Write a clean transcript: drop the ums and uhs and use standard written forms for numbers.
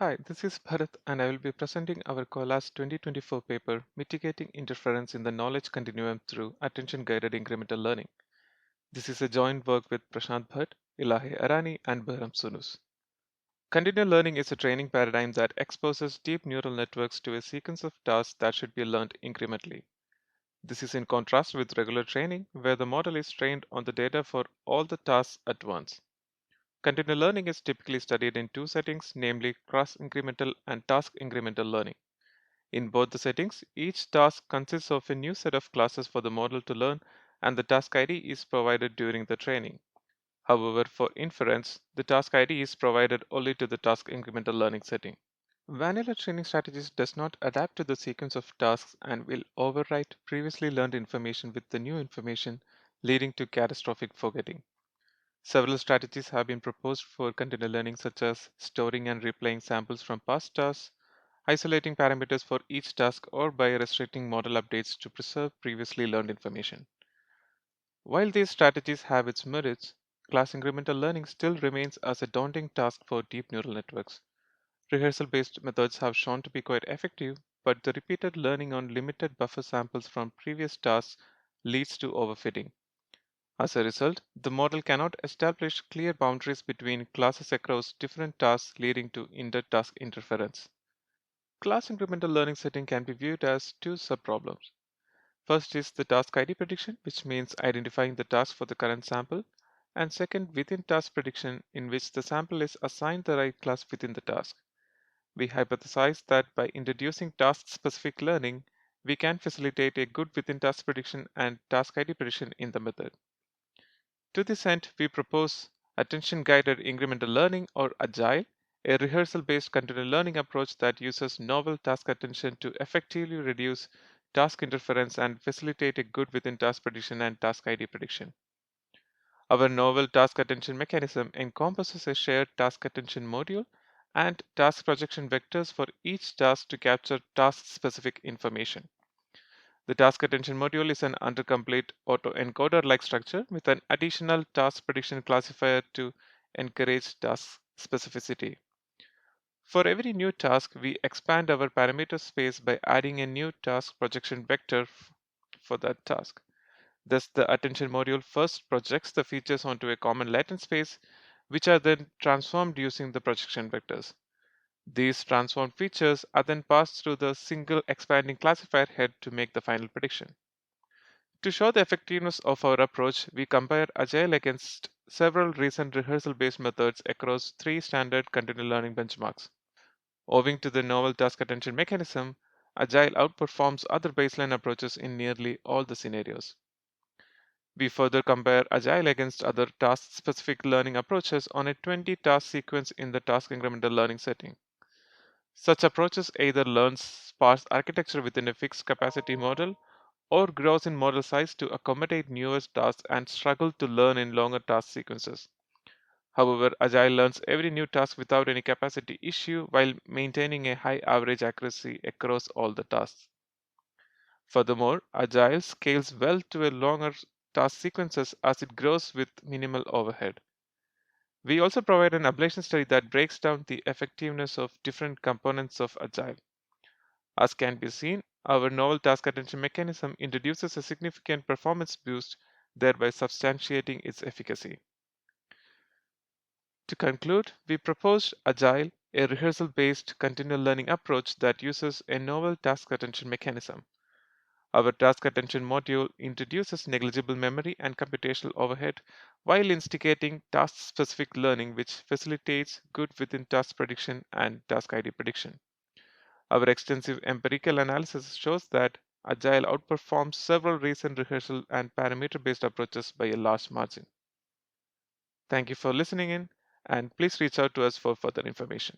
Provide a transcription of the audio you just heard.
Hi, this is Bharat, and I will be presenting our CoLLAs 2024 paper, Mitigating Interference in the Knowledge Continuum Through Attention-Guided Incremental Learning. This is a joint work with Prashant Bhatt, Ilahe Arani, and Behram Sunus. Continual learning is a training paradigm that exposes deep neural networks to a sequence of tasks that should be learned incrementally. This is in contrast with regular training, where the model is trained on the data for all the tasks at once. Continual learning is typically studied in two settings, namely cross-incremental and task-incremental learning. In both the settings, each task consists of a new set of classes for the model to learn, and the task ID is provided during the training. However, for inference, the task ID is provided only to the task-incremental learning setting. Vanilla training strategies does not adapt to the sequence of tasks and will overwrite previously learned information with the new information, leading to catastrophic forgetting. Several strategies have been proposed for continual learning, such as storing and replaying samples from past tasks, isolating parameters for each task, or by restricting model updates to preserve previously learned information. While these strategies have its merits, class incremental learning still remains as a daunting task for deep neural networks. Rehearsal-based methods have shown to be quite effective, but the repeated learning on limited buffer samples from previous tasks leads to overfitting. As a result, the model cannot establish clear boundaries between classes across different tasks, leading to inter-task interference. Class incremental learning setting can be viewed as two subproblems. First is the task ID prediction, which means identifying the task for the current sample, and second, within task prediction, in which the sample is assigned the right class within the task. We hypothesize that by introducing task-specific learning, we can facilitate a good within task prediction and task ID prediction in the method. To this end, we propose attention-guided incremental learning, or Agile, a rehearsal-based continual learning approach that uses novel task attention to effectively reduce task interference and facilitate a good within task prediction and task ID prediction. Our novel task attention mechanism encompasses a shared task attention module and task projection vectors for each task to capture task-specific information. The task attention module is an undercomplete autoencoder-like structure with an additional task prediction classifier to encourage task specificity. For every new task, we expand our parameter space by adding a new task projection vector for that task. Thus, the attention module first projects the features onto a common latent space, which are then transformed using the projection vectors. These transformed features are then passed through the single expanding classifier head to make the final prediction. To show the effectiveness of our approach, we compare Agile against several recent rehearsal-based methods across three standard continual learning benchmarks. Owing to the novel task attention mechanism, Agile outperforms other baseline approaches in nearly all the scenarios. We further compare Agile against other task-specific learning approaches on a 20-task sequence in the task incremental learning setting. Such approaches either learn sparse architecture within a fixed capacity model or grows in model size to accommodate newer tasks and struggle to learn in longer task sequences. However, Agile learns every new task without any capacity issue while maintaining a high average accuracy across all the tasks. Furthermore, Agile scales well to a longer task sequences as it grows with minimal overhead. We also provide an ablation study that breaks down the effectiveness of different components of Agile. As can be seen, our novel task attention mechanism introduces a significant performance boost, thereby substantiating its efficacy. To conclude, we proposed Agile, a rehearsal-based continual learning approach that uses a novel task attention mechanism. Our task attention module introduces negligible memory and computational overhead while instigating task-specific learning, which facilitates good within task prediction and task ID prediction. Our extensive empirical analysis shows that Agile outperforms several recent rehearsal and parameter-based approaches by a large margin. Thank you for listening in, and please reach out to us for further information.